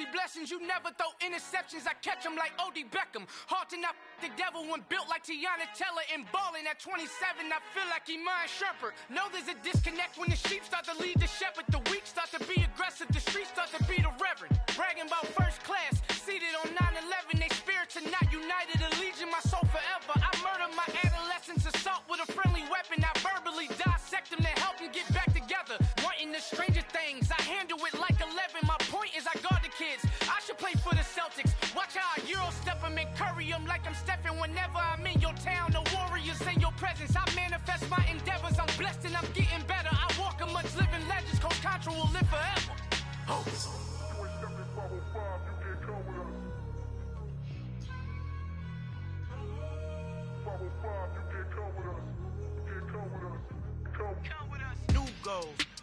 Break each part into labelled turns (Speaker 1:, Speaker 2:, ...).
Speaker 1: mostly blessings. You never throw interceptions. I catch them like O.D. Beckham. Hard to not the devil when built like Tiana Teller and balling at 27. I feel like Iman Shumpert. Know there's a disconnect when the sheep start to lead the shepherd. The weak start to be aggressive. The streets start to be the reverend. Bragging about first class. Seated on 9/11. They spirits are not united. A legion, my soul forever. I murdered my adolescence. Assault with a friendly weapon. I verbally dissect them to help them get back together. Wanting the stranger things. I handle it like 11. My point is I guard the kids. I should play for the Celtics. Watch how I Euro step them and curry them like I'm stepping. Whenever I'm in your town, the Warriors in your presence. I manifest my endeavors. I'm blessed and I'm getting better. I walk amongst living legends. Coach Contra will live forever. Oh.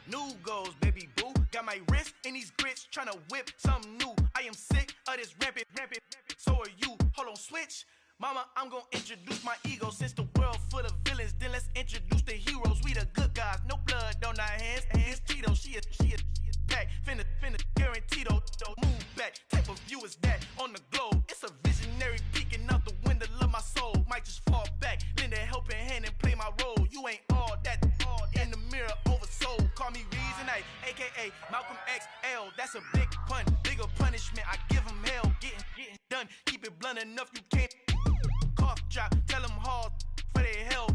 Speaker 2: New goals, baby boo. Got my wrist in these grits, tryna whip something new. I am sick of this rampant. So are you. Hold on, switch. Mama, I'm gonna introduce my ego. Since the world full of villains, then let's introduce the heroes. We the good guys, no blood on our hands. Hands Tito, she a pack. Finna guaranteed move back. Type of view is that on the globe. It's a visionary peeking out the window of my soul. Might just fall back, lend a helping hand and play my role. You ain't all that in the mirror oversold. Call me Reason A, aka Malcolm XL. That's a big pun, bigger punishment. I give him hell, getting done. Keep it blunt enough, you can't cough drop. Tell them hard for their health.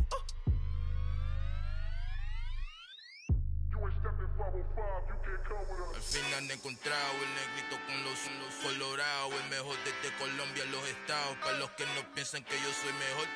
Speaker 3: Al fin han encontrado el negrito con los colorados, el mejor desde Colombia, los estados. Para los que no piensan que yo soy mejor,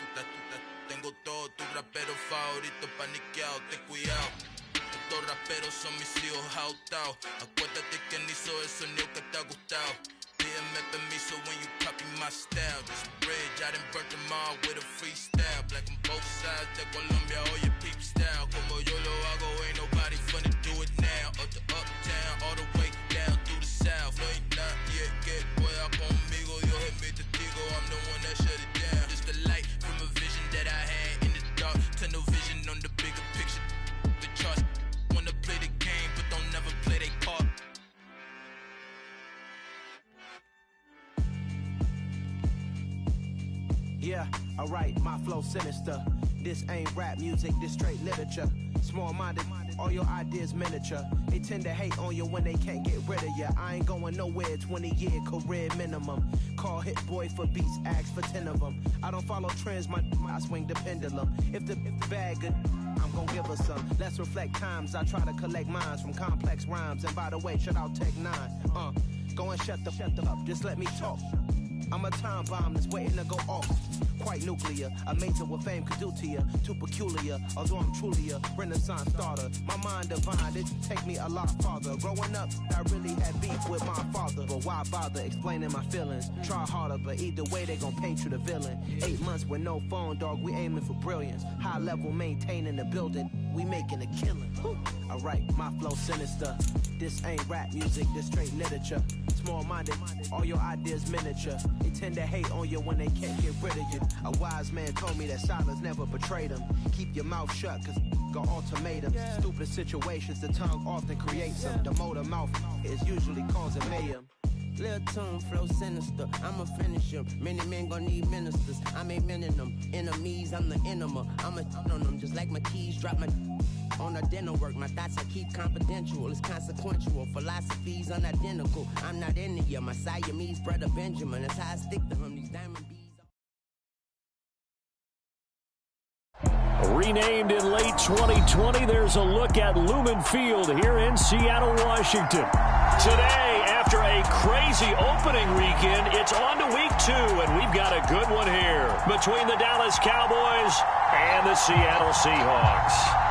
Speaker 3: tengo todos tus raperos favoritos paniqueados, ten cuidado. Estos raperos son mis hijos jautados. Acuérdate que ni hizo el sonido que te ha gustado. Pídeme permiso when you copy my style. This bridge, I done burnt them all with a freestyle. Black on both sides de Colombia, oye peep style. Como yo lo hago, ain't nobody finna do it now. Up to uptown, all the way down through the south. No hay nadie que pueda conmigo. Dios es mi testigo, I'm the one that shut it down. Just the light from a vision that I had in the dark. Tunnel vision on the bigger picture. The charts wanna play the game, but don't never play their part.
Speaker 4: Yeah, alright, my flow sinister. This ain't rap music, this straight literature. Small-minded, all your ideas miniature. They tend to hate on you when they can't get rid of you. I ain't going nowhere, 20-year career minimum. Call Hit Boy for beats, ask for 10 of them. I don't follow trends, I swing the pendulum. If the bag good, I'm gon' give her some. Let's reflect times, I try to collect minds from complex rhymes. And by the way, shout out Tech 9. Go and shut the up, just let me talk. I'm a time bomb that's waiting to go off. Quite nuclear, a major what fame could do to you. Too peculiar, although I'm truly a renaissance starter. My mind divine, it take me a lot farther. Growing up, I really had beef with my father. But why bother explaining my feelings? Try harder, but either way they gon' paint you the villain. 8 months with no phone, dog, we aiming for brilliance. High level maintaining the building, we making a killing. Alright, my flow sinister. This ain't rap music, this straight literature. Small-minded, all your ideas miniature. They tend to hate on you when they can't get rid of you. A wise man told me that silence never betrayed him. Keep your mouth shut, cause got ultimatums. Stupid situations, the tongue often creates them. The motor mouth is usually causing mayhem.
Speaker 5: Lil' tune, flow sinister, I'ma finish him. Many men gon' need ministers, I'm aiming them. Enemies, I'm the enema, I'ma on them. Just like my keys, drop my on a dental work. My thoughts I keep confidential, it's consequential. Philosophies unidentical, I'm not into you. My Siamese brother Benjamin, that's how I stick to him. These diamond bees.
Speaker 6: Renamed in late 2020, there's a look at Lumen Field here in Seattle, Washington. Today, after a crazy opening weekend, it's on to week 2, and we've got a good one here between the Dallas Cowboys and the Seattle Seahawks.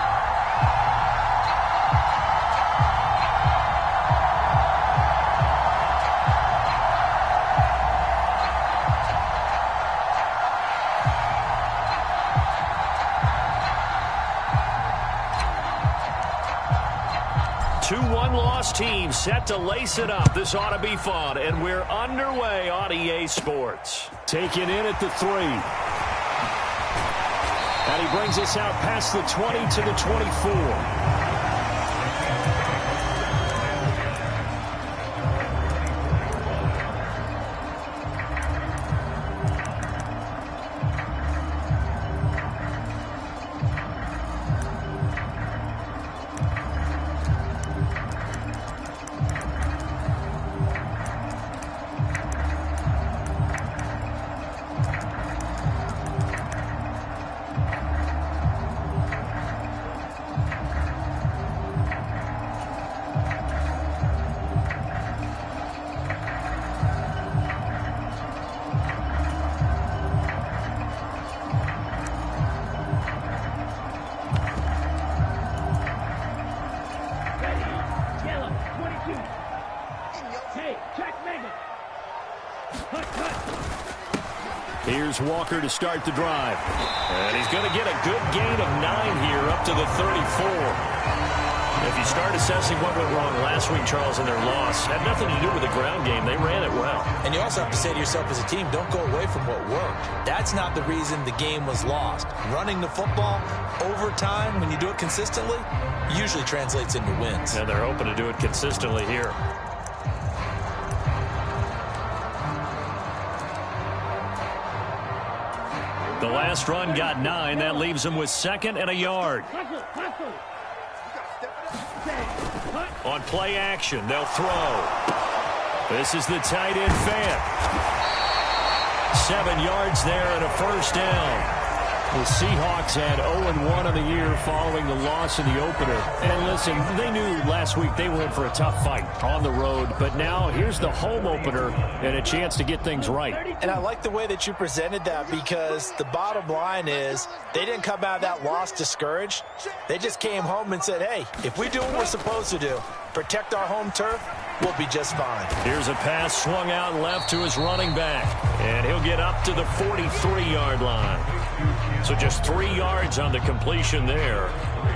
Speaker 6: 2-1 loss team set to lace it up. This ought to be fun, and we're underway on EA Sports. Taken in at the 3. And he brings us out past the 20 to the 24. Here's Walker to start the drive. And he's going to get a good gain of 9 here up to the 34. If you start assessing what went wrong last week, Charles, in their loss, had nothing to do with the ground game. They ran it well.
Speaker 7: And you also have to say to yourself as a team, don't go away from what worked. That's not the reason the game was lost. Running the football over time, when you do it consistently, usually translates into wins.
Speaker 6: And they're hoping to do it consistently here. The last run got 9. That leaves him with 2nd and a yard. On play action, they'll throw. This is the tight end fan. 7 yards there and a first down. The Seahawks had 0-1 on the year following the loss in the opener. And listen, they knew last week they were in for a tough fight on the road. But now here's the home opener and a chance to get things right.
Speaker 7: And I like the way that you presented that, because the bottom line is they didn't come out of that loss discouraged. They just came home and said, hey, if we do what we're supposed to do, protect our home turf, we'll be just fine.
Speaker 6: Here's a pass swung out left to his running back. And he'll get up to the 43-yard line. So just 3 yards on the completion there.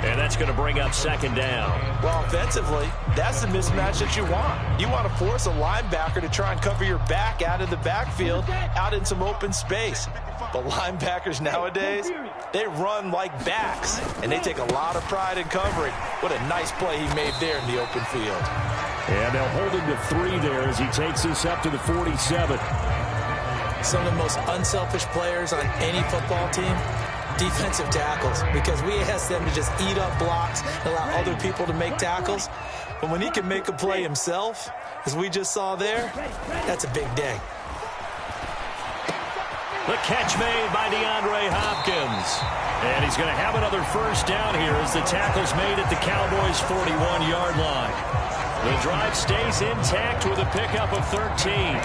Speaker 6: And that's going to bring up 2nd down.
Speaker 7: Well, offensively, that's the mismatch that you want. You want to force a linebacker to try and cover your back out of the backfield, out in some open space. But linebackers nowadays, they run like backs, and they take a lot of pride in covering. What a nice play he made there in the open field.
Speaker 6: And they'll hold him to 3 there as he takes this up to the 47.
Speaker 7: Some of the most unselfish players on any football team, defensive tackles, because we ask them to just eat up blocks, allow other people to make tackles. But when he can make a play himself, as we just saw there, that's a big day.
Speaker 6: The catch made by DeAndre Hopkins. And he's going to have another first down here as the tackle's made at the Cowboys' 41-yard line. The drive stays intact with a pickup of 13.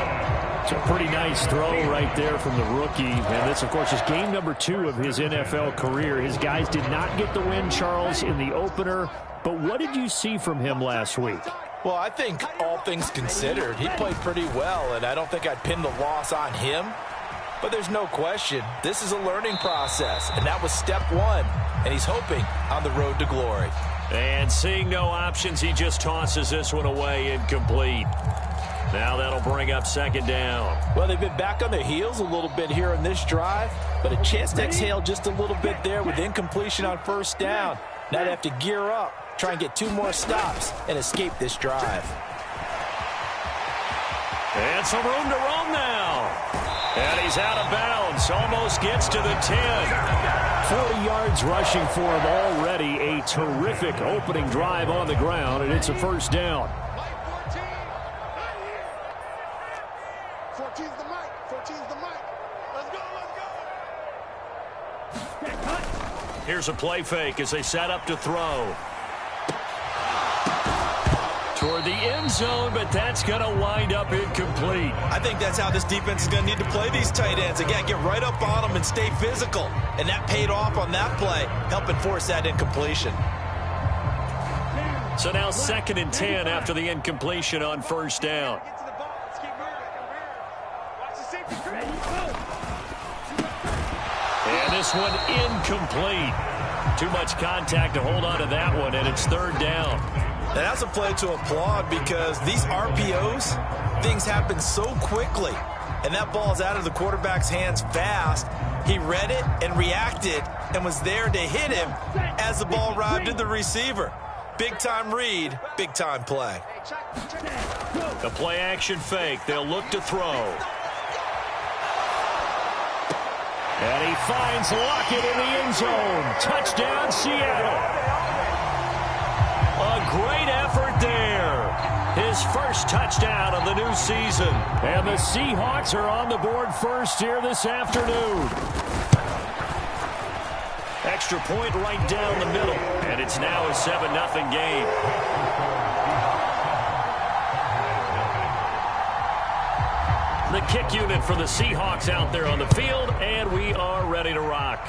Speaker 6: It's a pretty nice throw right there from the rookie. And this, of course, is game number 2 of his NFL career. His guys did not get the win, Charles, in the opener. But what did you see from him last week?
Speaker 7: Well, I think all things considered, he played pretty well, and I don't think I'd pin the loss on him. But there's no question, this is a learning process, and that was step 1. And he's hoping on the road to glory.
Speaker 6: And seeing no options, he just tosses this one away incomplete. Now that'll bring up 2nd down.
Speaker 7: Well, they've been back on their heels a little bit here on this drive, but a chance to exhale just a little bit there with incompletion on first down. Now they have to gear up, try and get 2 more stops, and escape this drive.
Speaker 6: And some room to roam now. And he's out of bounds, almost gets to the 10. 40 yards rushing for him already. A terrific opening drive on the ground, and it's a first down.
Speaker 8: 14's the mic. 14's the mic. Let's go, let's go.
Speaker 6: Here's a play fake as they set up to throw. Toward the end zone, but that's going to wind up incomplete.
Speaker 7: I think that's how this defense is going to need to play these tight ends. Again, get right up on them and stay physical. And that paid off on that play, helping force that incompletion.
Speaker 6: So now 2nd and 10 after the incompletion on first down. And this one incomplete. Too much contact to hold on to that one, and it's 3rd down.
Speaker 7: And that's a play to applaud, because these RPOs, things happen so quickly. And that ball's out of the quarterback's hands fast. He read it and reacted and was there to hit him as the ball arrived at the receiver. Big-time read, big-time play.
Speaker 6: The play-action fake. They'll look to throw. And he finds Lockett in the end zone. Touchdown, Seattle. A great effort there. His first touchdown of the new season. And the Seahawks are on the board first here this afternoon. Extra point right down the middle. And it's now a 7-0 game. The kick unit for the Seahawks out there on the field, and we are ready to rock.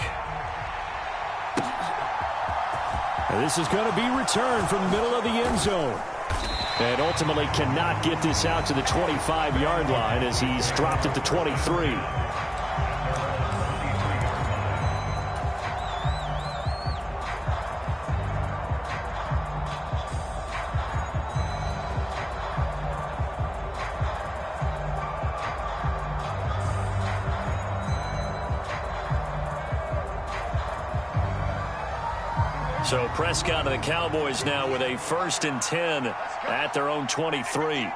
Speaker 6: And this is going to be returned from the middle of the end zone. And ultimately cannot get this out to the 25-yard line as he's dropped it to 23. So Prescott and the Cowboys now with a 1st and 10 at their own 23.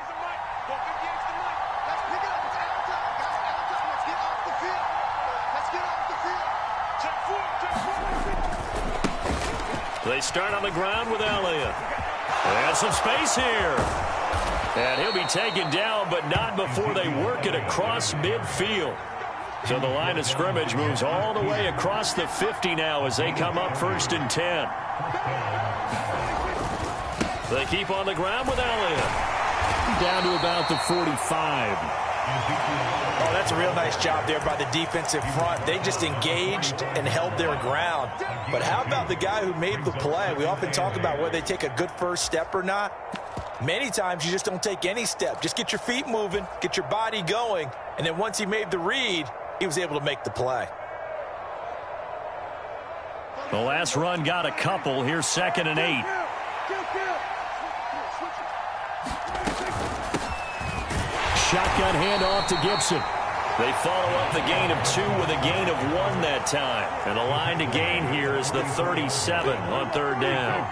Speaker 6: They start on the ground with Elliott. They have some space here. And he'll be taken down, but not before they work it across midfield. So the line of scrimmage moves all the way across the 50 now as they come up 1st and 10. They keep on the ground with Elliott. Down to about the 45.
Speaker 7: Oh, that's a real nice job there by the defensive front. They just engaged and held their ground. But how about the guy who made the play? We often talk about whether they take a good first step or not. Many times you just don't take any step. Just get your feet moving, get your body going, and then once he made the read, he was able to make the play.
Speaker 6: The last run got a couple. Here's 2nd and 8. Shotgun handoff to Gibson. They follow up the gain of 2 with a gain of 1 that time. And the line to gain here is the 37 on 3rd down.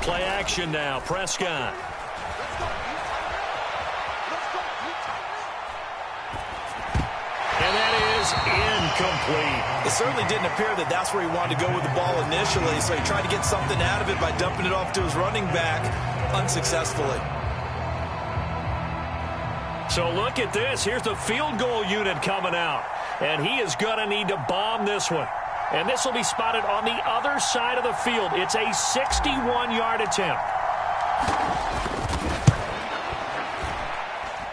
Speaker 6: Play action now, Prescott. And that is incomplete.
Speaker 7: It certainly didn't appear that that's where he wanted to go with the ball initially, so he tried to get something out of it by dumping it off to his running back unsuccessfully.
Speaker 6: So look at this. Here's the field goal unit coming out. And he is going to need to bomb this one. And this will be spotted on the other side of the field. It's a 61-yard attempt.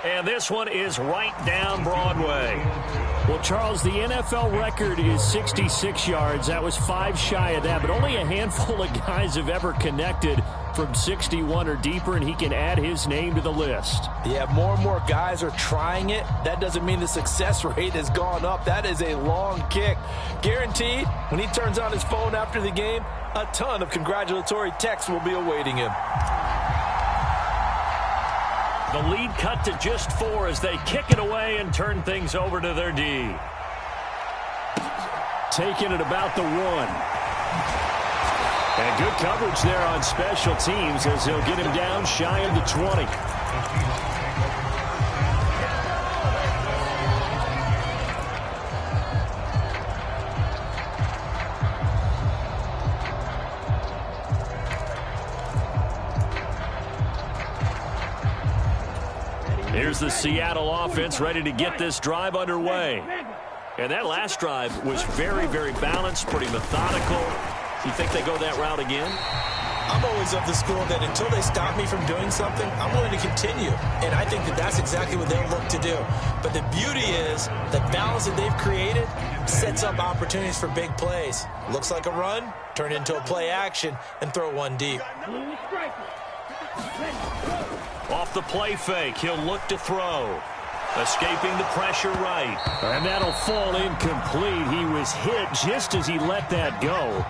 Speaker 6: And this one is right down Broadway. Well, Charles, the NFL record is 66 yards. That was 5 shy of that, but only a handful of guys have ever connected from 61 or deeper, and he can add his name to the list.
Speaker 7: Yeah, more and more guys are trying it. That doesn't mean the success rate has gone up. That is a long kick. Guaranteed, when he turns on his phone after the game, a ton of congratulatory texts will be awaiting him.
Speaker 6: The lead cut to just 4 as they kick it away and turn things over to their D. Taking it about the 1. And good coverage there on special teams as he'll get him down shy of the 20. Here's the Seattle offense ready to get this drive underway. And that last drive was very, very balanced, pretty methodical. You think they go that route again?
Speaker 7: I'm always of the school that until they stop me from doing something, I'm willing to continue. And I think that that's exactly what they'll look to do. But the beauty is the balance that they've created sets up opportunities for big plays. Looks like a run, turn it into a play action, and throw one deep.
Speaker 6: Off the play fake, he'll look to throw. Escaping the pressure right. And that'll fall incomplete. He was hit just as he let that go.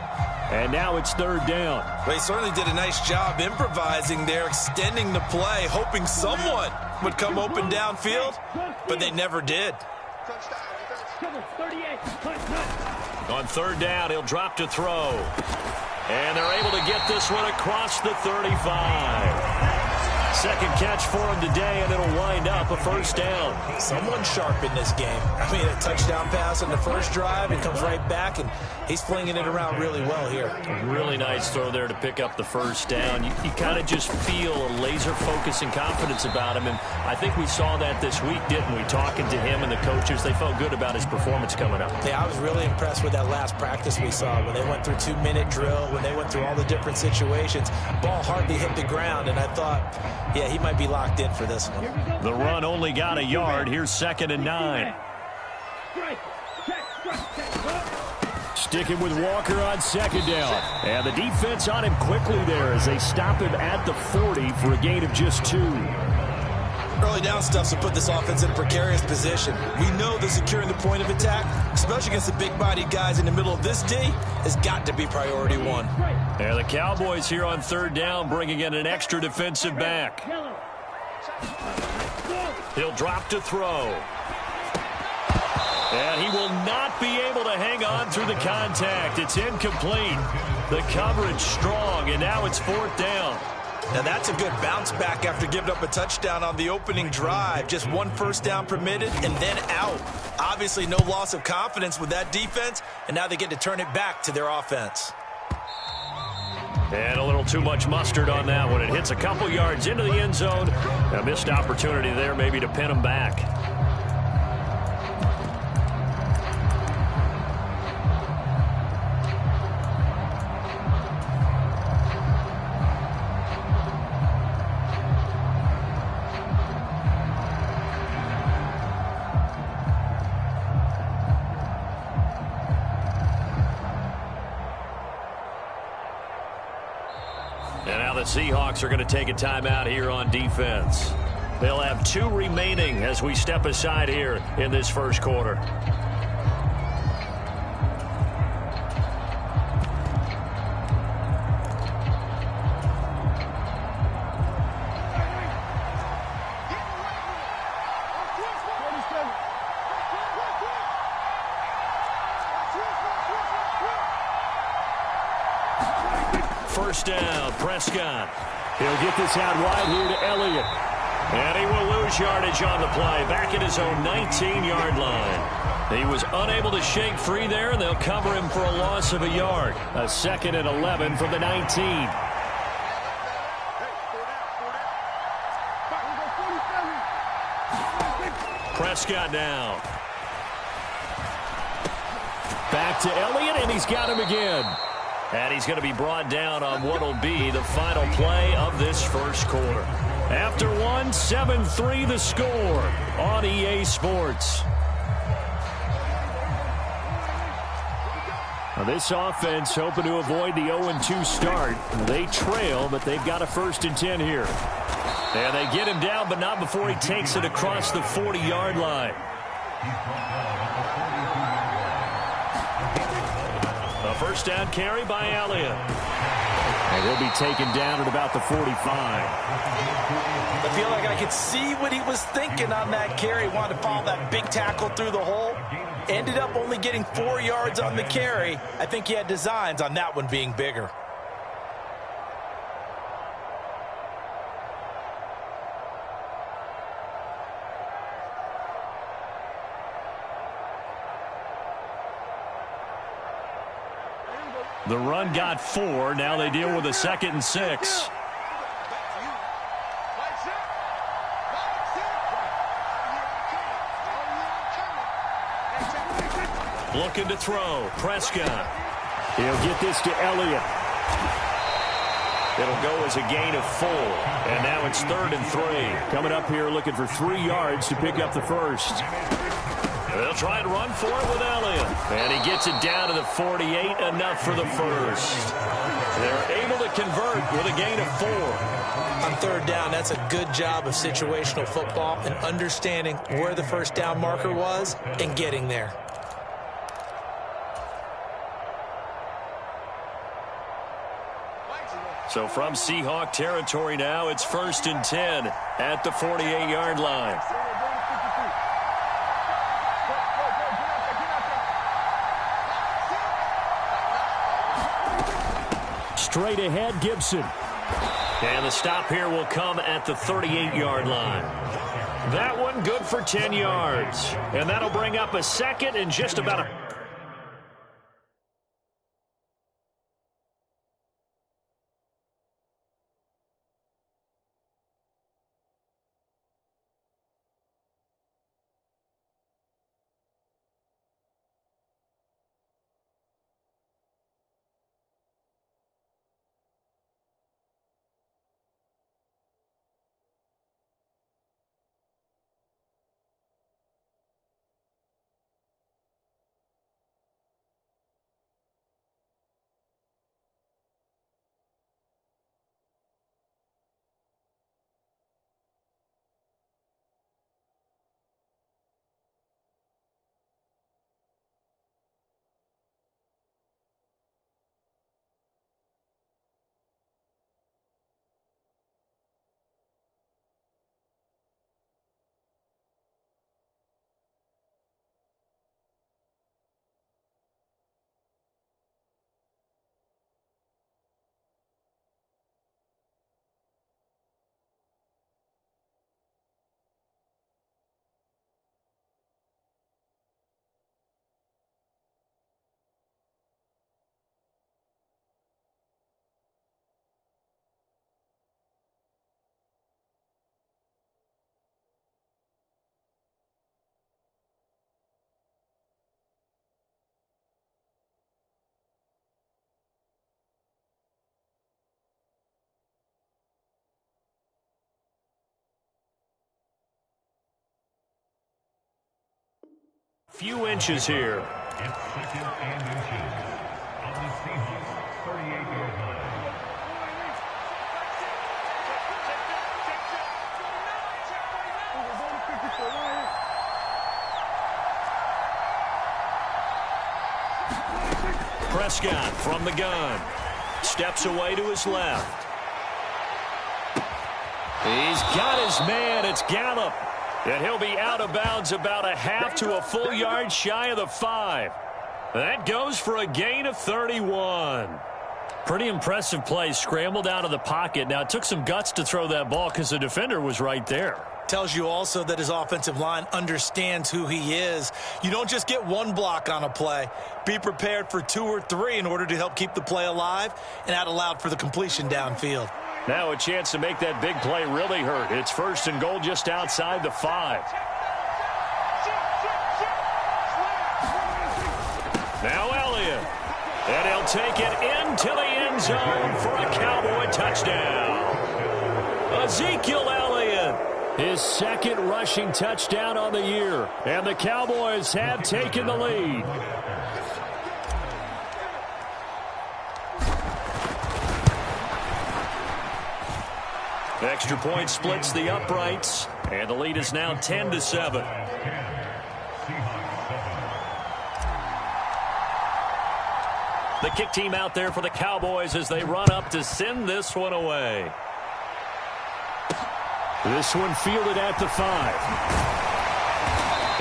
Speaker 6: And now it's 3rd down.
Speaker 7: Well, he certainly did a nice job improvising there, extending the play, hoping someone would come open downfield, but they never did.
Speaker 6: On 3rd down, he'll drop to throw. And they're able to get this one across the 35. Second catch for him today, and it'll wind up a 1st down.
Speaker 7: Someone sharp in this game. I mean, a touchdown pass on the first drive, and comes right back, and he's flinging it around really well here.
Speaker 6: Really nice throw there to pick up the 1st down. You kind of just feel a laser focus and confidence about him, and I think we saw that this week, didn't we? Talking to him and the coaches, they felt good about his performance coming up.
Speaker 7: Yeah, I was really impressed with that last practice we saw when they went through 2-minute drill, when they went through all the different situations. Ball hardly hit the ground, and I thought, yeah, he might be locked in for this one.
Speaker 6: The run only got a yard. Here's 2nd and 9. Sticking with Walker on second down. And the defense on him quickly there as they stop him at the 40 for a gain of just 2.
Speaker 7: Early down stuff to put this offense in a precarious position. We know that securing the point of attack, especially against the big-bodied guys in the middle of this D, has got to be priority 1.
Speaker 6: And the Cowboys here on third down bringing in an extra defensive back. He'll drop to throw. And he will not be able to hang on through the contact. It's incomplete. The coverage strong, and now it's fourth down.
Speaker 7: Now that's a good bounce back after giving up a touchdown on the opening drive. Just 1 first down permitted and then out. Obviously no loss of confidence with that defense, and now they get to turn it back to their offense.
Speaker 6: And a little too much mustard on that one. It hits a couple yards into the end zone. A missed opportunity there maybe to pin them back. Seahawks are going to take a timeout here on defense. They'll have 2 remaining as we step aside here in this first quarter. First down, Prescott. He'll get this out wide here to Elliott. And he will lose yardage on the play, back at his own 19-yard line. He was unable to shake free there, and they'll cover him for a loss of a yard. A 2nd and 11 from the 19. Prescott now. Back to Elliott, and he's got him again. And he's going to be brought down on what will be the final play of this first quarter. After 1, 7-3 the score on EA Sports. Now this offense hoping to avoid the 0-2 start. They trail, but they've got a 1st and 10 here. And they get him down, but not before he takes it across the 40-yard line. A first down carry by Elliott. And he'll be taken down at about the 45.
Speaker 7: I feel like I could see what he was thinking on that carry. Wanted to follow that big tackle through the hole. Ended up only getting 4 yards on the carry. I think he had designs on that one being bigger.
Speaker 6: The run got 4. Now they deal with a 2nd and 6. Looking to throw. Prescott. He'll get this to Elliott. It'll go as a gain of 4. And now it's 3rd and 3. Coming up here looking for 3 yards to pick up the first. They'll try and run for it with Elliott. And he gets it down to the 48, enough for the first. They're able to convert with a gain of 4.
Speaker 7: On third down, that's a good job of situational football and understanding where the first down marker was and getting there.
Speaker 6: So from Seahawk territory now, it's 1st and 10 at the 48-yard line. Straight ahead, Gibson. And the stop here will come at the 38-yard line. That one good for 10 yards. And that'll bring up a 2nd and just about a... few inches here.
Speaker 9: It's second and inches on the Seahawks 38-yard line.
Speaker 6: Prescott from the gun. Steps away to his left. He's got his man. It's Gallup. And he'll be out of bounds about a half to a full yard shy of the 5. That goes for a gain of 31. Pretty impressive play. Scrambled out of the pocket. Now, it took some guts to throw that ball because the defender was right there.
Speaker 7: Tells you also that his offensive line understands who he is. You don't just get one block on a play. Be prepared for 2 or 3 in order to help keep the play alive and out allowed for the completion downfield.
Speaker 6: Now a chance to make that big play really hurt. It's 1st and goal just outside the 5. Now Elliott. And he'll take it into the end zone for a Cowboy touchdown. Ezekiel Elliott. His 2nd rushing touchdown on the year. And the Cowboys have taken the lead. Extra point splits the uprights. And the lead is now 10-7. The kick team out there for the Cowboys as they run up to send this one away. This one fielded at the 5.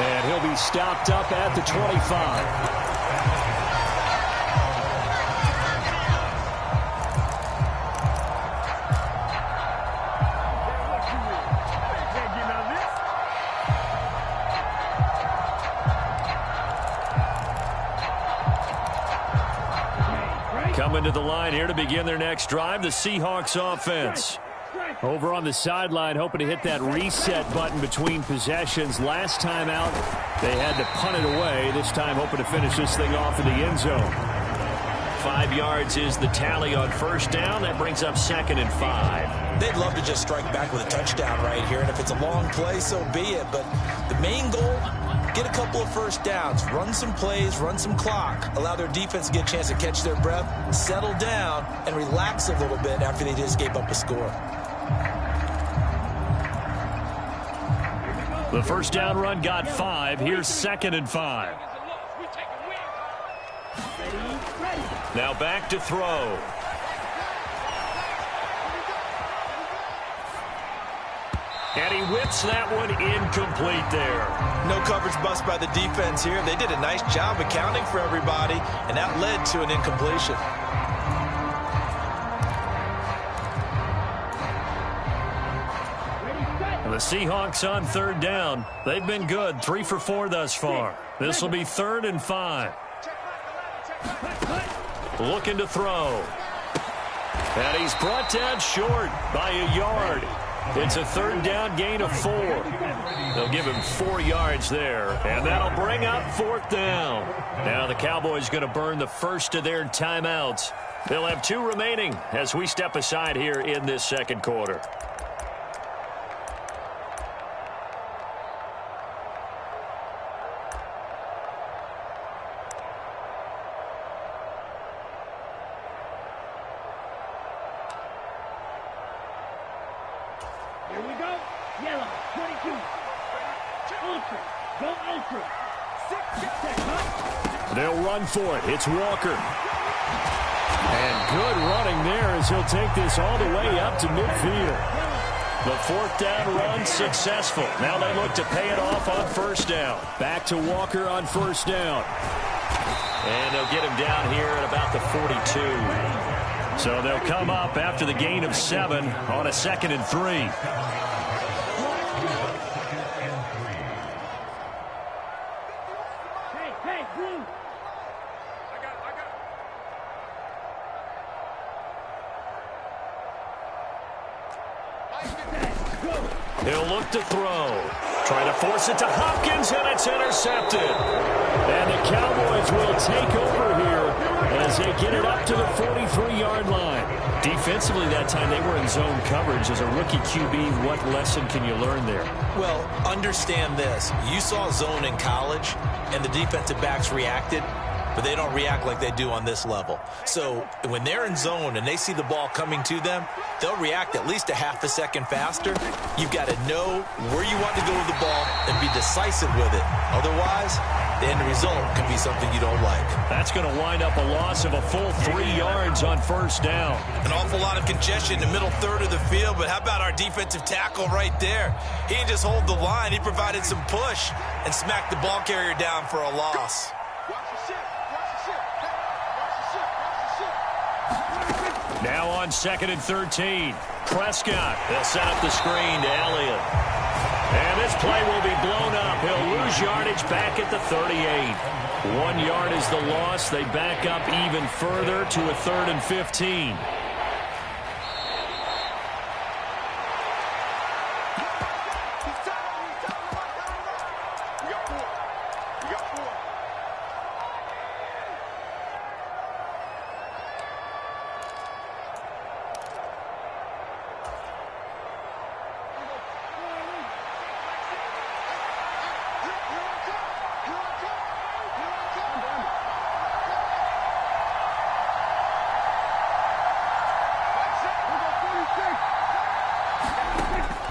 Speaker 6: And he'll be stopped up at the 25. Coming to the line here to begin their next drive, the Seahawks offense. Over on the sideline, hoping to hit that reset button between possessions. Last time out, they had to punt it away. This time, hoping to finish this thing off in the end zone. 5 yards is the tally on 1st down. That brings up 2nd and 5.
Speaker 7: They'd love to just strike back with a touchdown right here, and if it's a long play, so be it. But the main goal, get a couple of 1st downs, run some plays, run some clock, allow their defense to get a chance to catch their breath, settle down, and relax a little bit after they just gave up a score.
Speaker 6: The 1st down run got 5. Here's 2nd and 5. Now back to throw. And he whips that one incomplete there.
Speaker 7: No coverage bust by the defense here. They did a nice job accounting for everybody, and that led to an incompletion.
Speaker 6: The Seahawks on 3rd down. They've been good. 3 for 4 thus far. This will be 3rd and 5. Looking to throw. And he's brought down short by a yard. It's a 3rd down gain of 4. They'll give him 4 yards there. And that'll bring up 4th down. Now the Cowboys going to burn the first of their timeouts. They'll have 2 remaining as we step aside here in this 2nd quarter. They'll run for it. It's Walker. And good running there as he'll take this all the way up to midfield. The 4th down run successful. Now they look to pay it off on 1st down. Back to Walker on 1st down. And they'll get him down here at about the 42. So they'll come up after the gain of 7 on a 2nd and 3. He'll look to throw. Trying to force it to Hopkins, and it's intercepted. And the Cowboys will take over here as they get it up to the 43-yard line. Defensively that time, they were in zone coverage. As a rookie QB, what lesson can you learn there?
Speaker 7: Well, understand this. You saw zone in college, and the defensive backs reacted, but they don't react like they do on this level. So when they're in zone and they see the ball coming to them, they'll react at least a half a second faster. You've got to know where you want to go with the ball and be decisive with it. Otherwise, the end result can be something you don't like.
Speaker 6: That's going to wind up a loss of a full 3 yards on first down.
Speaker 7: An awful lot of congestion in the middle third of the field, but how about our defensive tackle right there? He didn't just hold the line. He provided some push and smacked the ball carrier down for a loss.
Speaker 6: Now on 2nd and 13. Prescott. They'll set up the screen to Elliott. And this play will be blown up. He'll lose yardage back at the 38. 1 yard is the loss. They back up even further to a 3rd and 15.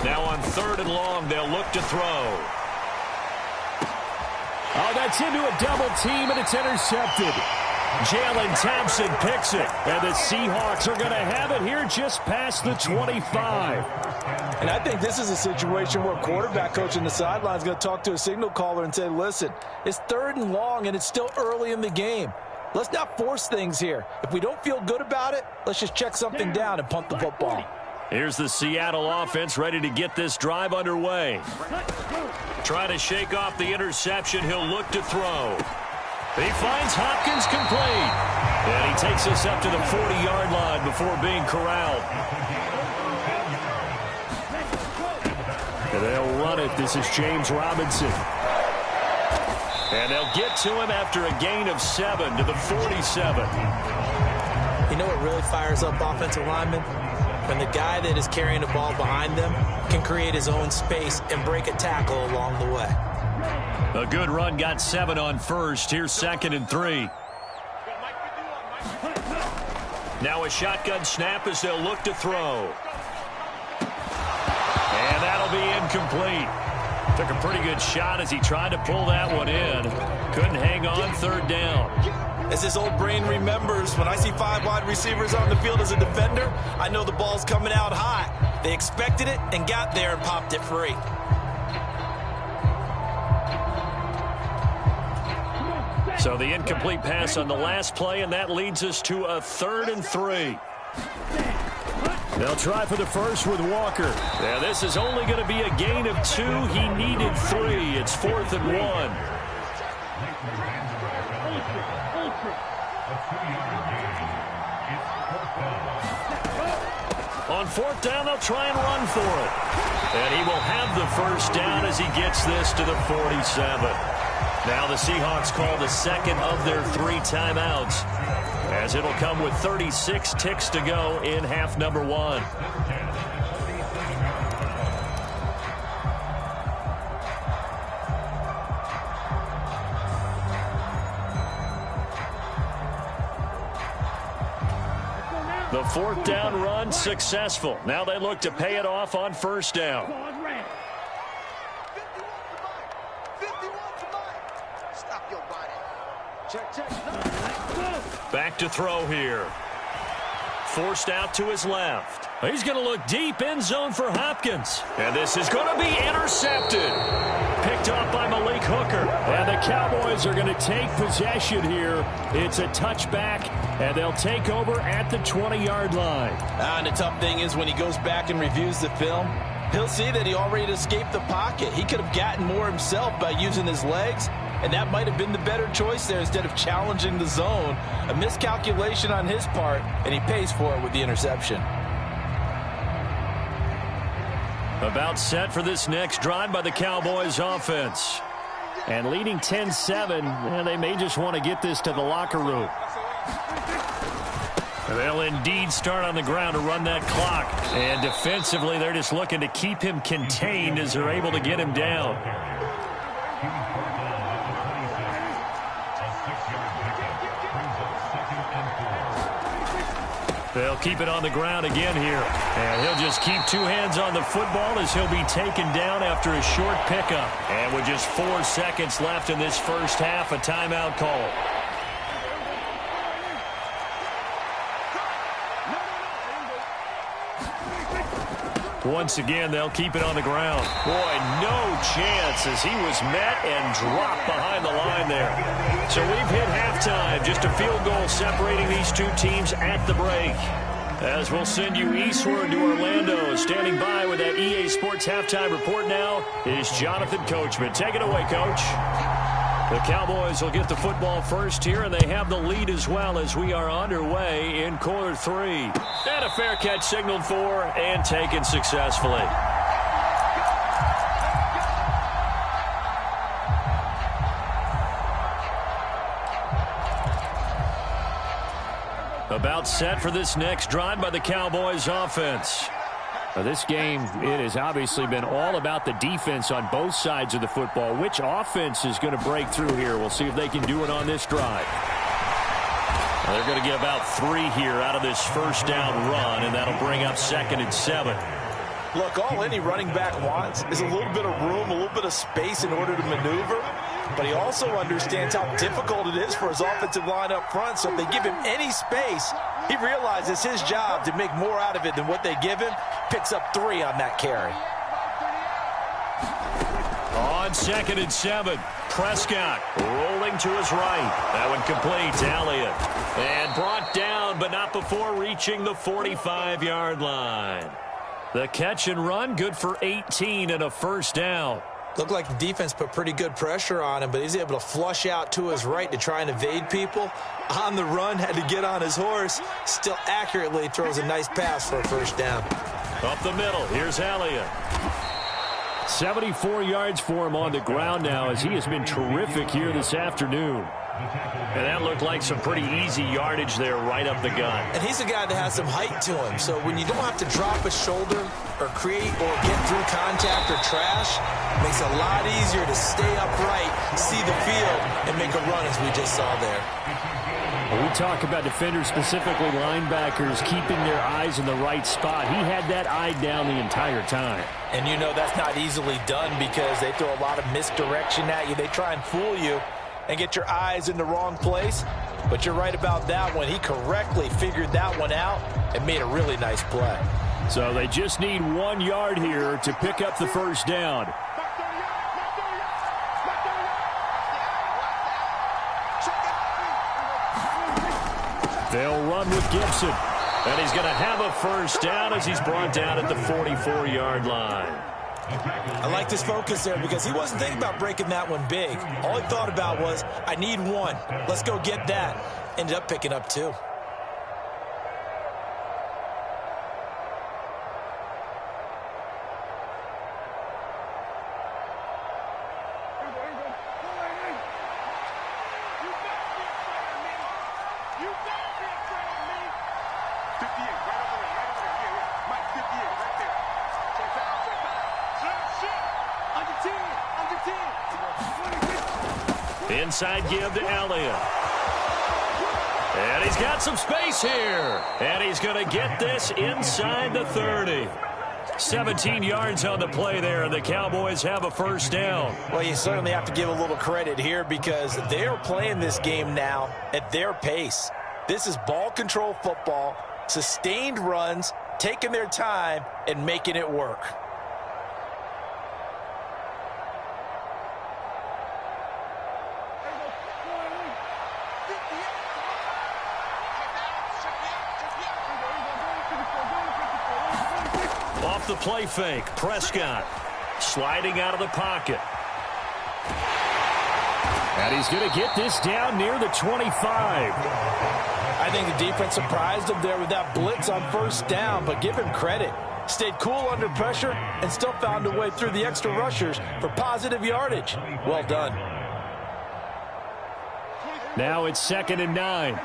Speaker 6: Now on 3rd and long, they'll look to throw.
Speaker 10: Oh, that's into a double team, and it's intercepted.
Speaker 6: Jalen Thompson picks it, and the Seahawks are going to have it here just past the 25.
Speaker 7: And I think this is a situation where quarterback coach on the sideline is going to talk to a signal caller and say, listen, it's 3rd and long, and it's still early in the game. Let's not force things here. If we don't feel good about it, let's just check something down and punt the football.
Speaker 6: Here's the Seattle offense ready to get this drive underway. Trying to shake off the interception. He'll look to throw. He finds Hopkins complete. And he takes us up to the 40-yard line before being corralled. And they'll run it. This is James Robinson. And they'll get to him after a gain of 7 to the 47.
Speaker 7: You know what really fires up offensive linemen? When the guy that is carrying the ball behind them can create his own space and break a tackle along the way.
Speaker 6: A good run, got 7 on first. Here's 2nd and 3. Now a shotgun snap as they'll look to throw. And that'll be incomplete. Took a pretty good shot as he tried to pull that one in. Couldn't hang on 3rd down.
Speaker 7: As his old brain remembers, when I see 5 wide receivers on the field as a defender, I know the ball's coming out hot. They expected it and got there and popped it free.
Speaker 6: So the incomplete pass on the last play, and that leads us to a 3rd and 3. They'll try for the first with Walker. Now this is only going to be a gain of 2. He needed 3. It's 4th and 1. On 4th down, they'll try and run for it. And he will have the first down as he gets this to the 47. Now the Seahawks call the second of their 3 timeouts, as it'll come with 36 ticks to go in half number 1. The 4th down run successful. Now they look to pay it off on 1st down. Back to throw here. Forced out to his left. He's going to look deep in zone for Hopkins. And this is going to be intercepted. Picked up by Malik Hooker. And the Cowboys are going to take possession here. It's a touchback, and they'll take over at the 20-yard line.
Speaker 7: And the tough thing is when he goes back and reviews the film, he'll see that he already escaped the pocket. He could have gotten more himself by using his legs, and that might have been the better choice there instead of challenging the zone. A miscalculation on his part, and he pays for it with the interception.
Speaker 6: About set for this next drive by the Cowboys offense. And leading 10-7, they may just want to get this to the locker room. They'll indeed start on the ground to run that clock. And defensively, they're just looking to keep him contained as they're able to get him down. They'll keep it on the ground again here. And he'll just keep two hands on the football as he'll be taken down after a short pickup. And with just 4 seconds left in this first half, a timeout call. Once again, they'll keep it on the ground. Boy, no chance as he was met and dropped behind the line there. So we've hit halftime. Just a field goal separating these two teams at the break. As we'll send you eastward to Orlando. Standing by with that EA Sports halftime report now is Jonathan Coachman. Take it away, Coach. The Cowboys will get the football first here, and they have the lead as well as we are underway in quarter 3. And a fair catch signaled for and taken successfully. About set for this next drive by the Cowboys offense.
Speaker 10: Now, this game, it has obviously been all about the defense on both sides of the football. Which offense is going to break through here? We'll see if they can do it on this drive.
Speaker 6: Well, they're going to get about 3 here out of this first down run, and that'll bring up 2nd and 7.
Speaker 7: Look, all any running back wants is a little bit of room, a little bit of space in order to maneuver. But he also understands how difficult it is for his offensive line up front. So if they give him any space, he realizes his job to make more out of it than what they give him. Picks up 3 on that carry.
Speaker 6: On 2nd and 7, Prescott rolling to his right. That one complete to Elliott. And brought down, but not before reaching the 45-yard line. The catch and run, good for 18 and a first down.
Speaker 7: Looked like the defense put pretty good pressure on him, but he's able to flush out to his right to try and evade people. On the run, had to get on his horse. Still accurately throws a nice pass for a first down.
Speaker 6: Up the middle, here's Elliott.
Speaker 10: 74 yards for him on the ground now as he has been terrific here this afternoon.
Speaker 6: And that looked like some pretty easy yardage there right up the gut.
Speaker 7: And he's a guy that has some height to him, so when you don't have to drop a shoulder or create or get through contact or trash, it makes it a lot easier to stay upright, see the field, and make a run as we just saw there.
Speaker 10: When we talk about defenders, specifically linebackers, keeping their eyes in the right spot, he had that eye down the entire time.
Speaker 7: And you know that's not easily done because they throw a lot of misdirection at you. They try and fool you and get your eyes in the wrong place. But you're right about that one. He correctly figured that one out and made a really nice play.
Speaker 10: So they just need 1 yard here to pick up the first down. They'll run with Gibson.
Speaker 6: And he's going to have a first down as he's brought down at the 44-yard line.
Speaker 7: I like this focus there because he wasn't thinking about breaking that one big. All he thought about was, I need 1. Let's go get that. Ended up picking up 2.
Speaker 6: Inside give to Elliott. And he's got some space here. And he's going to get this inside the 30. 17 yards on the play there, and the Cowboys have a first down.
Speaker 7: Well, you certainly have to give a little credit here because they're playing this game now at their pace. This is ball control football, sustained runs, taking their time, and making it work.
Speaker 6: Off the play fake, Prescott sliding out of the pocket.
Speaker 10: And he's going to get this down near the 25.
Speaker 7: I think the defense surprised him there with that blitz on first down, but give him credit. Stayed cool under pressure and still found a way through the extra rushers for positive yardage. Well done.
Speaker 10: Now it's 2nd and 9.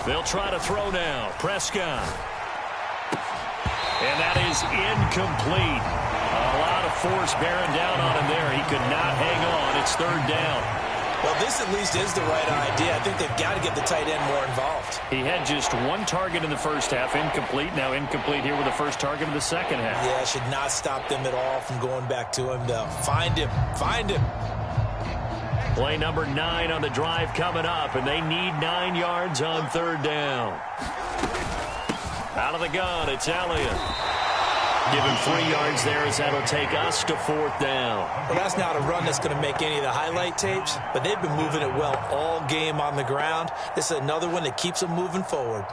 Speaker 6: They'll try to throw now. Prescott. And that is incomplete. A lot of force bearing down on him there. He could not hang on. It's third down.
Speaker 7: Well, this at least is the right idea. I think they've got to get the tight end more involved.
Speaker 6: He had just one target in the first half, incomplete. Now incomplete here with the first target of the second half.
Speaker 7: Yeah, should not stop them at all from going back to him, though. Find him. Find him.
Speaker 6: Play number 9 on the drive coming up, and they need 9 yards on third down. Out of the gun, it's Elliott. Give him 3 yards there as that'll take us to fourth down.
Speaker 7: Well, that's not a run that's going to make any of the highlight tapes, but they've been moving it well all game on the ground. This is another one that keeps them moving forward.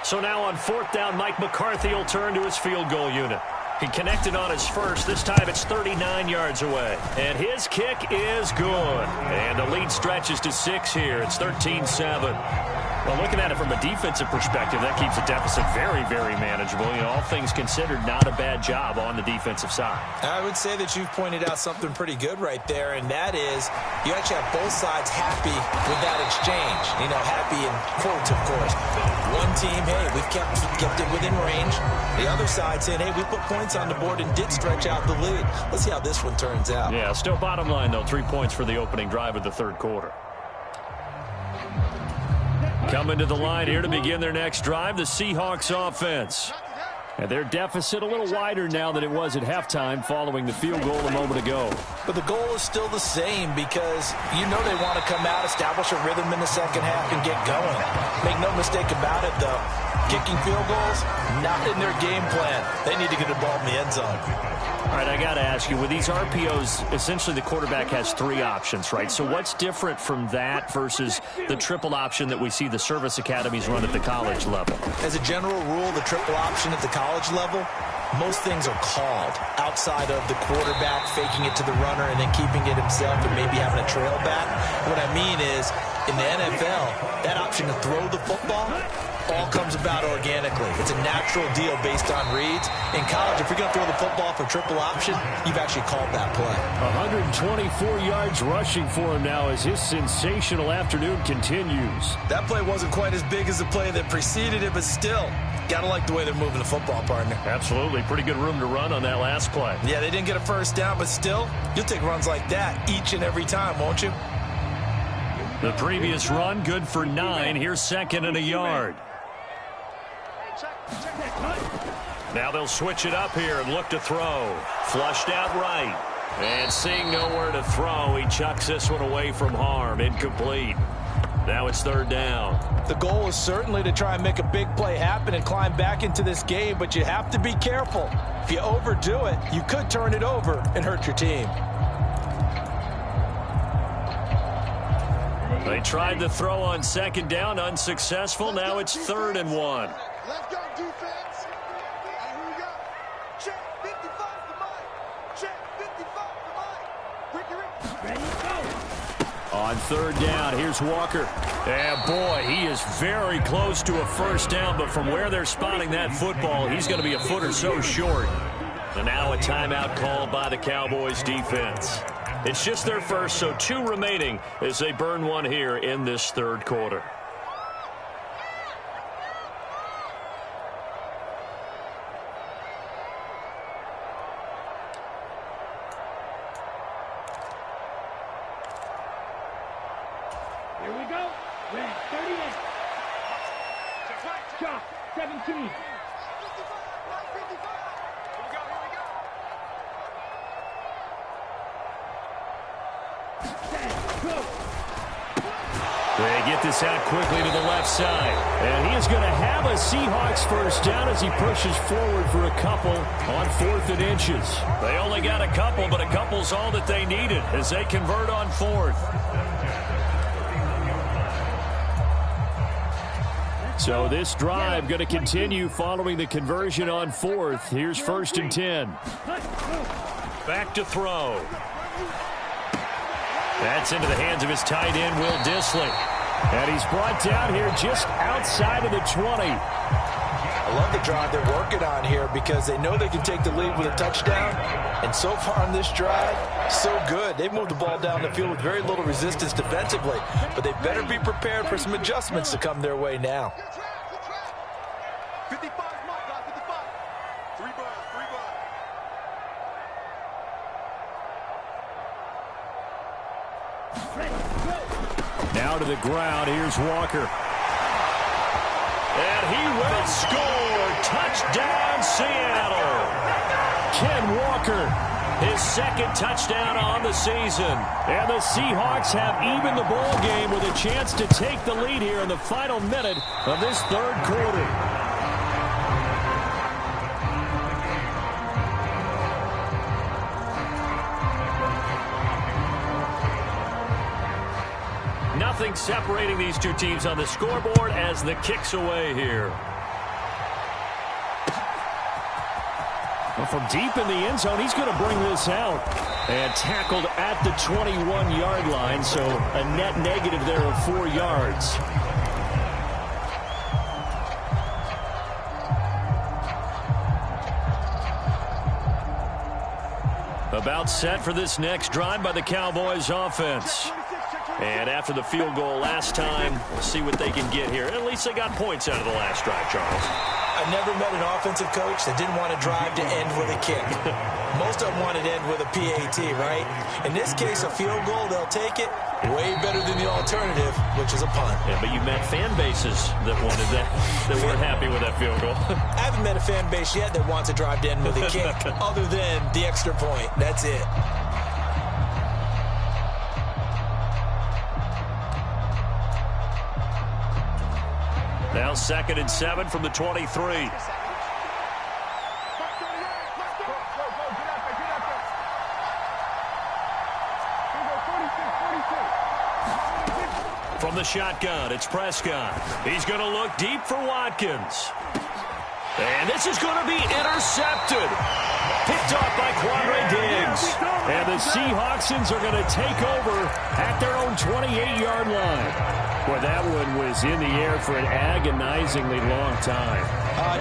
Speaker 6: So now on fourth down, Mike McCarthy will turn to his field goal unit. He connected on his first. This time it's 39 yards away. And his kick is good. And the lead stretches to 6 here. It's 13-7. Well, looking at it from a defensive perspective, that keeps the deficit very, very manageable. You know, all things considered, not a bad job on the defensive side.
Speaker 7: I would say that you've pointed out something pretty good right there, and that is you actually have both sides happy with that exchange. You know, happy in quotes, of course. One team, hey, we've kept it within range. The other side saying, hey, we put points on the board and did stretch out the lead. Let's see how this one turns out.
Speaker 6: Yeah, still bottom line, though, 3 points for the opening drive of the third quarter. Coming to the line here to begin their next drive, the Seahawks offense. And their deficit a little wider now than it was at halftime following the field goal a moment ago.
Speaker 7: But the goal is still the same because you know they want to come out, establish a rhythm in the second half, and get going. Make no mistake about it, though. Kicking field goals, not in their game plan. They need to get the ball in the end zone.
Speaker 6: All right, I got to ask you, with these RPOs, essentially the quarterback has 3 options, right? So what's different from that versus the triple option that we see the service academies run at the college level?
Speaker 7: As a general rule, the triple option at the college level, most things are called outside of the quarterback faking it to the runner and then keeping it himself and maybe having a trail back. What I mean is, in the NFL, that option to throw the football all comes about organically. It's a natural deal based on reads. In college, if you're going to throw the football for triple option, you've actually called that play.
Speaker 6: 124 yards rushing for him now as his sensational afternoon continues.
Speaker 7: That play wasn't quite as big as the play that preceded it, but still, got to like the way they're moving the football, partner.
Speaker 6: Absolutely. Pretty good room to run on that last play.
Speaker 7: Yeah, they didn't get a first down, but still, you'll take runs like that each and every time, won't you?
Speaker 6: The previous run, good for 9. Here's second and a yard. Now they'll switch it up here and look to throw. Flushed out right. And seeing nowhere to throw, he chucks this one away from harm. Incomplete. Now it's third down.
Speaker 7: The goal is certainly to try and make a big play happen and climb back into this game, but you have to be careful. If you overdo it, you could turn it over and hurt your team.
Speaker 6: They tried to throw on second down, unsuccessful. Now it's 3rd and 1.
Speaker 8: Let's go, defense. And here we go. Check 55 the mic. Check 55 the mic. Ricky. Ready, go.
Speaker 6: On third down, here's Walker. And boy, he is very close to a first down, but from where they're spotting that football, he's going to be a foot or so short. And now a timeout called by the Cowboys defense. It's just their first, so 2 remaining as they burn one here in this third quarter.
Speaker 11: Here we go. Red 38. Chop 17.
Speaker 6: They get this out quickly to the left side. And he is going to have a Seahawks first down as he pushes forward for a couple on 4th and inches. They only got a couple, but a couple's all that they needed as they convert on 4th. So this drive going to continue following the conversion on 4th. Here's 1st and 10. Back to throw. That's into the hands of his tight end, Will Dissly. And he's brought down here just outside of the 20.
Speaker 7: love the drive they're working on here because they know they can take the lead with a touchdown. And so far on this drive, so good. They've moved the ball down the field with very little resistance defensively. But they better be prepared for some adjustments to come their way now.
Speaker 8: 55 mark, guys, 55. 3 ball.
Speaker 10: Now to the ground. Here's Walker. And he will score. Touchdown, Seattle. Ken Walker, his second touchdown on the season. And the Seahawks have evened the ball game with a chance to take the lead here in the final minute of this third quarter. Nothing separating these two teams on the scoreboard as the kick's away here. Well, from deep in the end zone, he's going to bring this out. And tackled at the 21-yard line, so a net negative there of 4 yards. About set for this next drive by the Cowboys offense. And after the field goal last time, we'll see what they can get here. At least they got points out of the last drive, Charles.
Speaker 7: I never met an offensive coach that didn't want to drive to end with a kick. Most of them wanted to end with a PAT, right? In this case, a field goal, they'll take it. Way better than the alternative, which is a punt.
Speaker 10: Yeah, but you met fan bases that wanted that, that weren't happy with that field goal.
Speaker 7: I haven't met a fan base yet that wants to drive to end with a kick, other than the extra point. That's it.
Speaker 10: Now 2nd and 7 from the 23. From the shotgun, it's Prescott. He's going to look deep for Watkins. And this is going to be intercepted. Picked off by Quandre Diggs. And the Seahawksons are going to take over at their own 28-yard line. Well, that one was in the air for an agonizingly long time.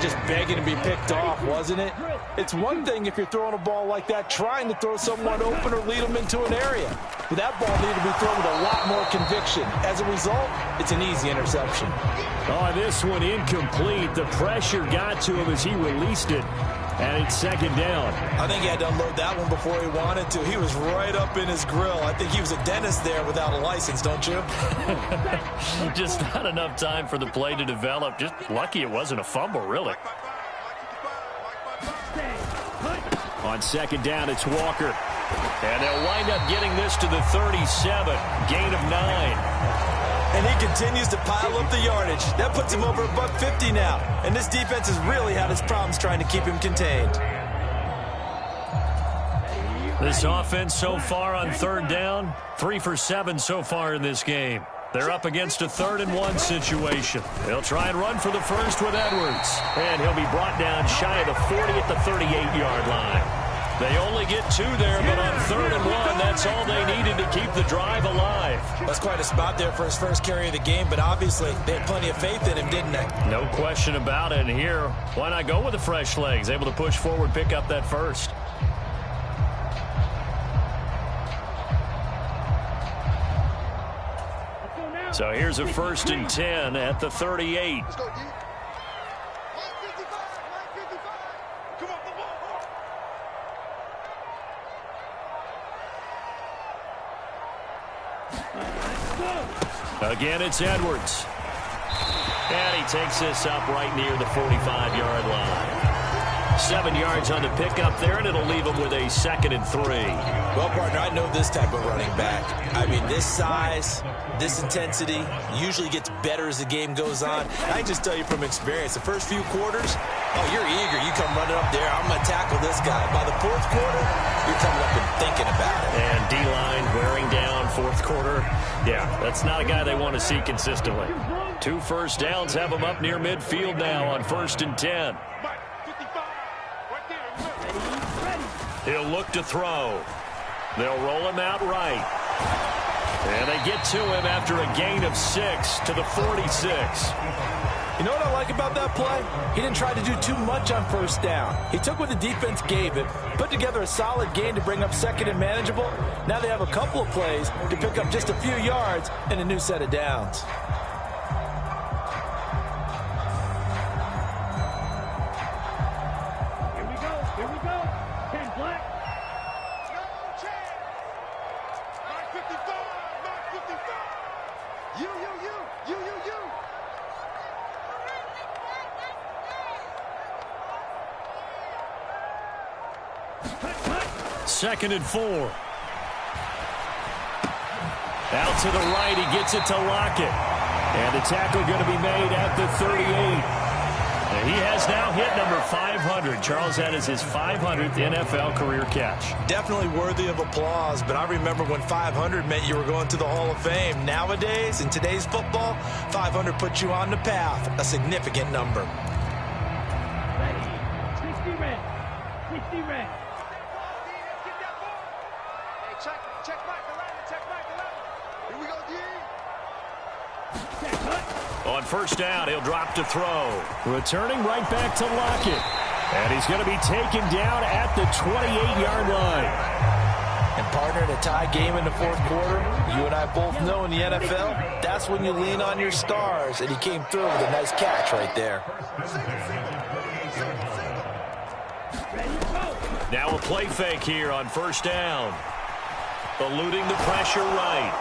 Speaker 7: Just begging to be picked off, wasn't it? It's one thing if you're throwing a ball like that, trying to throw someone open or lead them into an area. But that ball needed to be thrown with a lot more conviction. As a result, it's an easy interception.
Speaker 10: Oh, this one incomplete. The pressure got to him as he released it. And it's 2nd down.
Speaker 7: I think he had to unload that one before he wanted to. He was right up in his grill. I think he was a dentist there without a license, don't you?
Speaker 10: Just not enough time for the play to develop. Just lucky it wasn't a fumble, really. On 2nd down, it's Walker. And they'll wind up getting this to the 37. Gain of 9.
Speaker 7: And he continues to pile up the yardage. That puts him over $150 now. And this defense has really had its problems trying to keep him contained.
Speaker 10: This offense so far on 3rd down, 3 for 7 so far in this game. They're up against a 3rd and 1 situation. They'll try and run for the first with Edwards. And he'll be brought down shy of the 40 at the 38-yard line. They only get 2 there, but on 3rd and 1, that's all they needed to keep the drive alive.
Speaker 7: That's quite a spot there for his first carry of the game, but obviously they had plenty of faith in him, didn't they?
Speaker 10: No question about it. And here, why not go with the fresh legs? Able to push forward, pick up that first. So here's a 1st and 10 at the 38.
Speaker 8: Let's go, D. 155. Come on, come on.
Speaker 10: Again, it's Edwards. And he takes this up right near the 45-yard line. 7 yards on the pickup there, and it'll leave him with a 2nd and 3.
Speaker 7: Well, partner, I know this type of running back. I mean, this size, this intensity usually gets better as the game goes on. I can just tell you from experience, the first few quarters, oh, you're eager. You come running up there, I'm going to tackle this guy. By the 4th quarter, you're coming up and thinking about it.
Speaker 10: And D-line wearing down 4th quarter. Yeah, that's not a guy they want to see consistently. 2 first downs have him up near midfield now on 1st and 10. He'll look to throw. They'll roll him out right. And they get to him after a gain of 6 to the 46.
Speaker 7: You know what I like about that play? He didn't try to do too much on first down. He took what the defense gave him, put together a solid gain to bring up second and manageable. Now they have a couple of plays to pick up just a few yards and a new set of downs.
Speaker 11: Here we go. 10 black.
Speaker 8: No chance. Mark 55. Mark 55. You.
Speaker 10: Second and 4. Out to the right, he gets it to Lockett. And the tackle going to be made at the 38. And he has now hit number 500. Charles, that is his 500th NFL career catch.
Speaker 7: Definitely worthy of applause, but I remember when 500 meant you were going to the Hall of Fame. Nowadays, in today's football, 500 puts you on the path, a significant number.
Speaker 11: Ready. 60 red. 60 red.
Speaker 8: Check Mike 11. Here we go, D.
Speaker 10: On first down, he'll drop to throw. Returning right back to Lockett. And he's going to be taken down at the 28-yard line.
Speaker 7: And partner, in a tie game in the fourth quarter, you and I both know in the NFL, that's when you lean on your stars. And he came through with a nice catch right there.
Speaker 10: Now a play fake here on first down. Eluding the pressure right.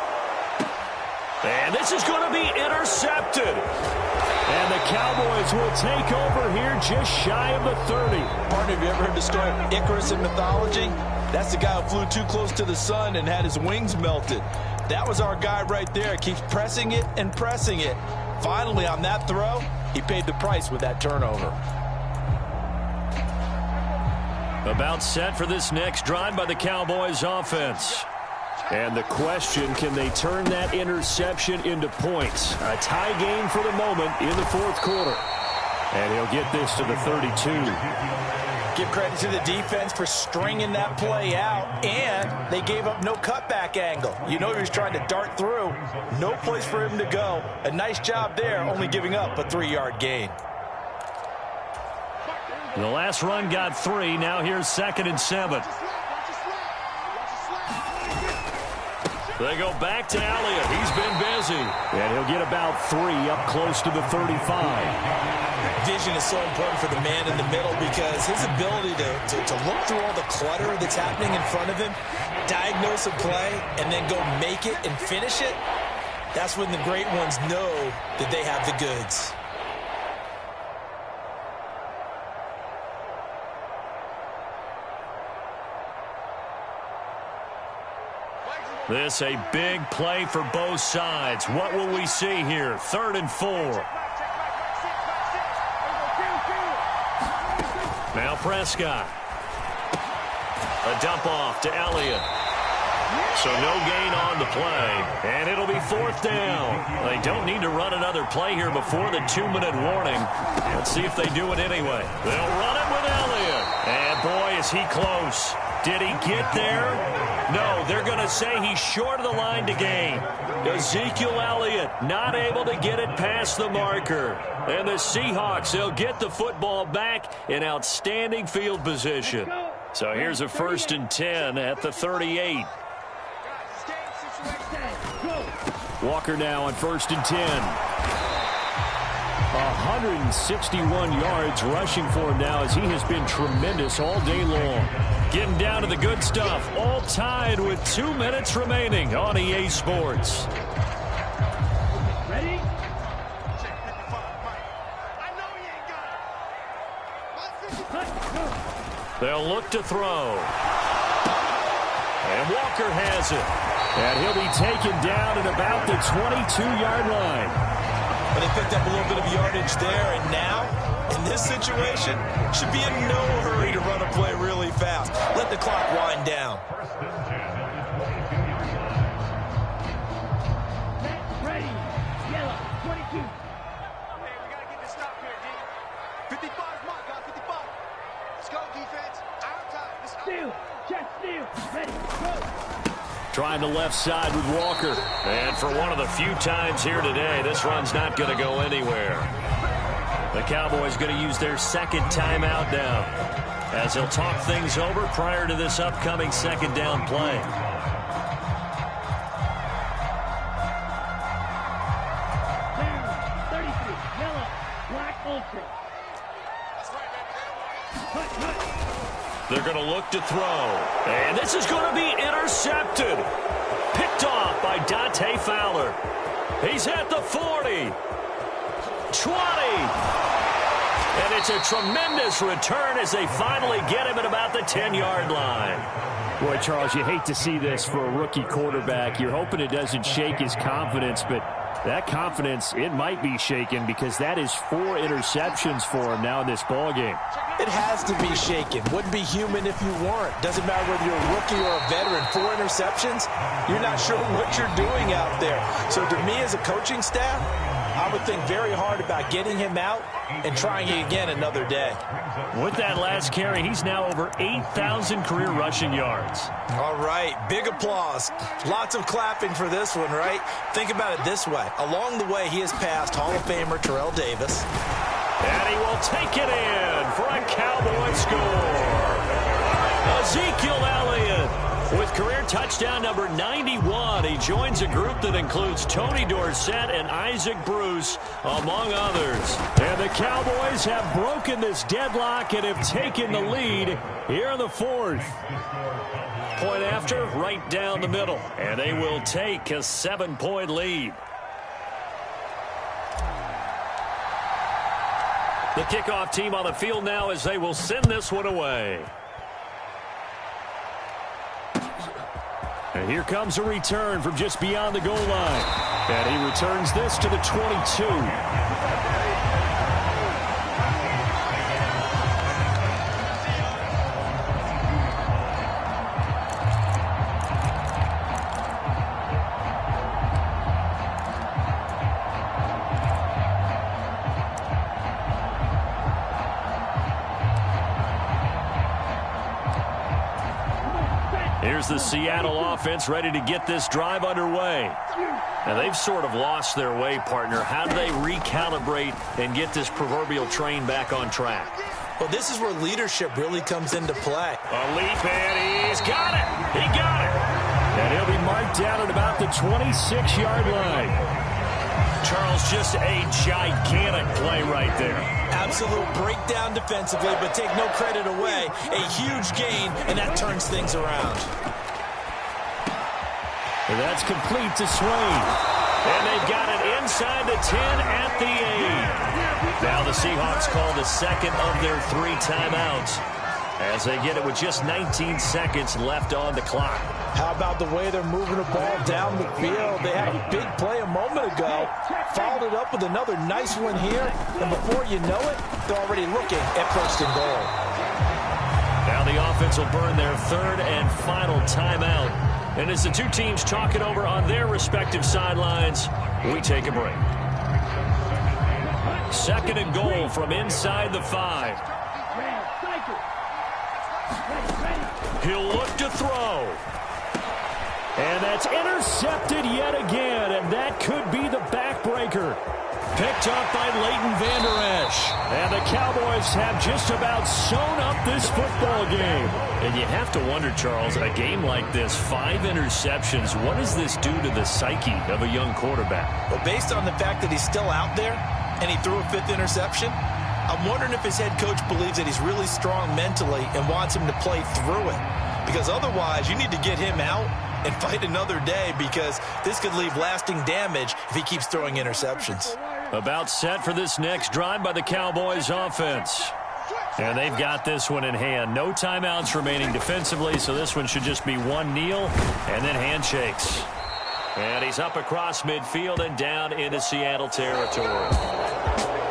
Speaker 10: And this is going to be intercepted. And the Cowboys will take over here just shy of the 30.
Speaker 7: Partner, have you ever heard the story of Icarus in mythology? That's the guy who flew too close to the sun and had his wings melted. That was our guy right there. Keeps pressing it and pressing it. Finally, on that throw, he paid the price with that turnover.
Speaker 10: About set for this next drive by the Cowboys offense. And the question, can they turn that interception into points? A tie game for the moment in the fourth quarter. And he'll get this to the 32.
Speaker 7: Give credit to the defense for stringing that play out, and they gave up no cutback angle. You know he was trying to dart through. No place for him to go. A nice job there, only giving up a 3-yard gain.
Speaker 10: The last run got 3. Now here's 2nd and 7. They go back to Elliott. He's been busy. And he'll get about 3 up close to the 35.
Speaker 7: Vision is so important for the man in the middle because his ability to look through all the clutter that's happening in front of him, diagnose a play, and then go make it and finish it, that's when the great ones know that they have the goods.
Speaker 10: This a big play for both sides. What will we see here? 3rd and 4. Now Prescott. A dump off to Elliott. So no gain on the play. And it'll be 4th down. They don't need to run another play here before the 2-minute warning. Let's see if they do it anyway. They'll run it with Elliott. And boy, is he close. Did he get there? No, they're going to say he's short of the line to gain. Ezekiel Elliott not able to get it past the marker. And the Seahawks, they'll get the football back in outstanding field position. So here's a 1st and 10 at the 38. Walker now on 1st and 10. 161 yards rushing for him now as he has been tremendous all day long. Getting down to the good stuff. All tied with 2 minutes remaining on EA Sports.
Speaker 11: Ready?
Speaker 10: They'll look to throw. And Walker has it. And he'll be taken down at about the 22-yard line.
Speaker 7: But they picked up a little bit of yardage there, and now, in this situation, should be in no hurry to run a play really fast. Let the clock wind down.
Speaker 11: Ready. Yellow. 22.
Speaker 8: Hey, we got to get this stop here, D. 55's mark, guys. 55. Let's go, defense. Our time. Let's go.
Speaker 11: Steal. Check steal. Ready. Go.
Speaker 10: trying the left side with Walker. And for one of the few times here today, this run's not going to go anywhere. The Cowboys going to use their second timeout now, as they'll talk things over prior to this upcoming second down play. They're going to look to throw. And this is going to be intercepted. Picked off by Vtay Fowler. He's at the 40. 20. And it's a tremendous return as they finally get him at about the 10-yard line.
Speaker 6: Boy, Charles, you hate to see this for a rookie quarterback. You're hoping it doesn't shake his confidence, but that confidence, it might be shaken because that is 4 interceptions for him now in this ballgame.
Speaker 7: It has to be shaken. Wouldn't be human if you weren't. Doesn't matter whether you're a rookie or a veteran. 4 interceptions, you're not sure what you're doing out there. So to me as a coaching staff, I would think very hard about getting him out and trying it again another day.
Speaker 10: With that last carry, he's now over 8,000 career rushing yards.
Speaker 7: All right, big applause. Lots of clapping for this one, right? Think about it this way. Along the way, he has passed Hall of Famer Terrell Davis.
Speaker 10: And he will take it in for a Cowboy score. Ezekiel Elliott with career touchdown number 91. He joins a group that includes Tony Dorsett and Isaac Bruce, among others. And the Cowboys have broken this deadlock and have taken the lead here in the 4th. Point after, right down the middle. And they will take a 7-point lead. The kickoff team on the field now as they will send this one away. And here comes a return from just beyond the goal line. And he returns this to the 22. Here's the Seattle offense ready to get this drive underway. Now, they've sort of lost their way, partner. How do they recalibrate and get this proverbial train back on track?
Speaker 7: Well, this is where leadership really comes into play.
Speaker 10: A leap, and he's got it. He got it.
Speaker 6: And he'll be marked down at about the 26-yard line.
Speaker 10: Charles, just a gigantic play right there.
Speaker 7: Absolute breakdown defensively, but take no credit away. A huge gain, and that turns things around.
Speaker 6: And that's complete to Swain.
Speaker 10: And they've got it inside the 10 at the 8. Now the Seahawks call the second of their 3 timeouts as they get it with just 19 seconds left on the clock.
Speaker 7: How about the way they're moving the ball down the field? They had a big play a moment ago, followed it up with another nice one here, and before you know it, they're already looking at 1st and goal.
Speaker 10: Now the offense will burn their 3rd and final timeout. And as the two teams talk it over on their respective sidelines, we take a break. 2nd and goal from inside the 5. He'll look to throw.
Speaker 6: And that's intercepted yet again, and that could be the backbreaker. Picked up by Leighton Vander Esch. And the Cowboys have just about sewn up this football game.
Speaker 10: And you have to wonder, Charles, a game like this, 5 interceptions, what does this do to the psyche of a young quarterback?
Speaker 7: Well, based on the fact that he's still out there and he threw a 5th interception, I'm wondering if his head coach believes that he's really strong mentally and wants him to play through it. Because otherwise, you need to get him out and fight another day, because this could leave lasting damage if he keeps throwing interceptions.
Speaker 10: About set for this next drive by the Cowboys offense. And they've got this one in hand. No timeouts remaining defensively, so this one should just be one kneel and then handshakes. And he's up across midfield and down into Seattle territory.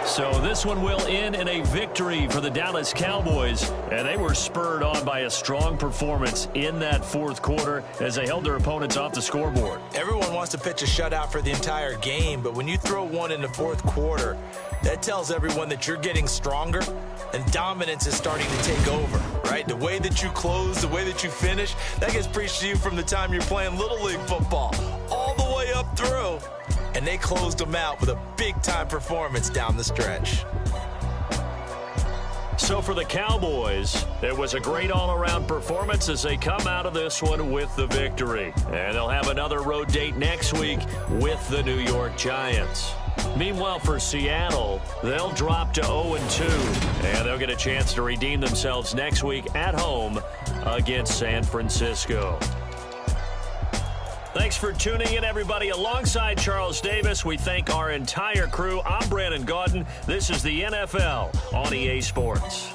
Speaker 10: So this one will end in a victory for the Dallas Cowboys, and they were spurred on by a strong performance in that 4th quarter as they held their opponents off the scoreboard.
Speaker 7: Everyone wants to pitch a shutout for the entire game, but when you throw one in the 4th quarter, that tells everyone that you're getting stronger and dominance is starting to take over, right? The way that you close, the way that you finish, that gets preached to you from the time you're playing Little League football all the way up through. And they closed them out with a big-time performance down the stretch.
Speaker 10: So for the Cowboys, it was a great all-around performance as they come out of this one with the victory. And they'll have another road date next week with the New York Giants. Meanwhile, for Seattle, they'll drop to 0-2, and they'll get a chance to redeem themselves next week at home against San Francisco. Thanks for tuning in, everybody. Alongside Charles Davis, we thank our entire crew. I'm Brandon Gaudin. This is the NFL on EA Sports.